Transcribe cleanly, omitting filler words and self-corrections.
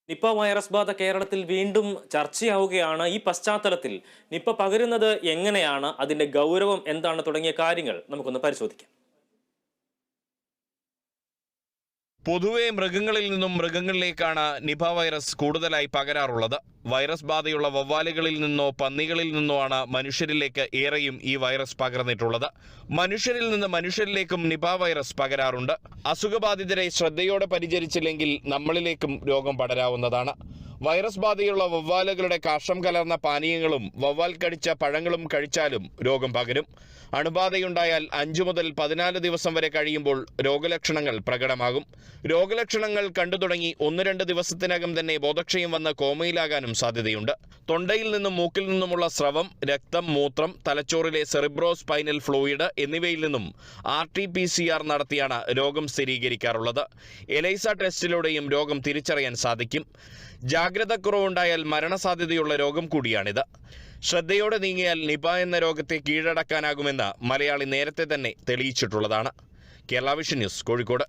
Nipah virus ബാധ കേരളത്തിൽ വീണ്ടും ചർച്ചയാവുകയാണ്. ഈ പശ്ചാത്തലത്തിൽ നിപ്പ പകരുന്നത് എങ്ങനെയാണ്, അതിന്റെ ഗൗരവം എന്താണ് തുടങ്ങിയ കാര്യങ്ങൾ നമുക്കൊന്ന് പരിശോധിക്കാം. പൊതുവെ മൃഗങ്ങളിൽ നിന്നും മൃഗങ്ങളിലേക്കാണ് നിപ വൈറസ് കൂടുതലായി പകരാറുള്ളത്. വൈറസ് ബാധയുള്ള വവ്വാലുകളിൽ നിന്നോ പന്നികളിൽ നിന്നോ ആണ് മനുഷ്യരിലേക്ക് ഏറെയും ഈ വൈറസ് പകർന്നിട്ടുള്ളത്. മനുഷ്യരിൽ നിന്ന് മനുഷ്യരിലേക്കും നിപ വൈറസ് പകരാറുണ്ട്. അസുഖബാധിതരെ ശ്രദ്ധയോടെ പരിചരിച്ചില്ലെങ്കിൽ നമ്മളിലേക്കും രോഗം പടരാവുന്നതാണ്. വൈറസ് ബാധയുള്ള വവ്വാലുകളുടെ കാഷ്ടം കലർന്ന പാനീയങ്ങളും വവ്വാൽ കടിച്ച പഴങ്ങളും കഴിച്ചാലും രോഗം പകരും. അണുബാധയുണ്ടായാൽ 5 മുതൽ 14 ദിവസം വരെ കഴിയുമ്പോൾ രോഗലക്ഷണങ്ങൾ പ്രകടമാകും. രോഗലക്ഷണങ്ങൾ കണ്ടു തുടങ്ങി 1-2 ദിവസത്തിനകം തന്നെ ബോധക്ഷയം വന്ന് കോമയിലാകാനും സാധ്യതയുണ്ട്. തൊണ്ടയിൽ നിന്നും മൂക്കിൽ നിന്നുമുള്ള സ്രവം, രക്തം, മൂത്രം, തലച്ചോറിലെ സെറിബ്രോ സ്പൈനൽ ഫ്ലൂയിഡ് എന്നിവയിൽ നിന്നും RT-PCR നടത്തിയാണ് രോഗം സ്ഥിരീകരിക്കാറുള്ളത്. എലൈസ ടെസ്റ്റിലൂടെയും രോഗം തിരിച്ചറിയാൻ സാധിക്കും. ജാഗ്രതക്കുറവുണ്ടായാൽ മരണസാധ്യതയുള്ള രോഗം കൂടിയാണിത്. ശ്രദ്ധയോടെ നീങ്ങിയാൽ നിപ എന്ന രോഗത്തെ കീഴടക്കാനാകുമെന്ന് മലയാളി നേരത്തെ തന്നെ തെളിയിച്ചിട്ടുള്ളതാണ്. Kerala vision news, Kozhikode.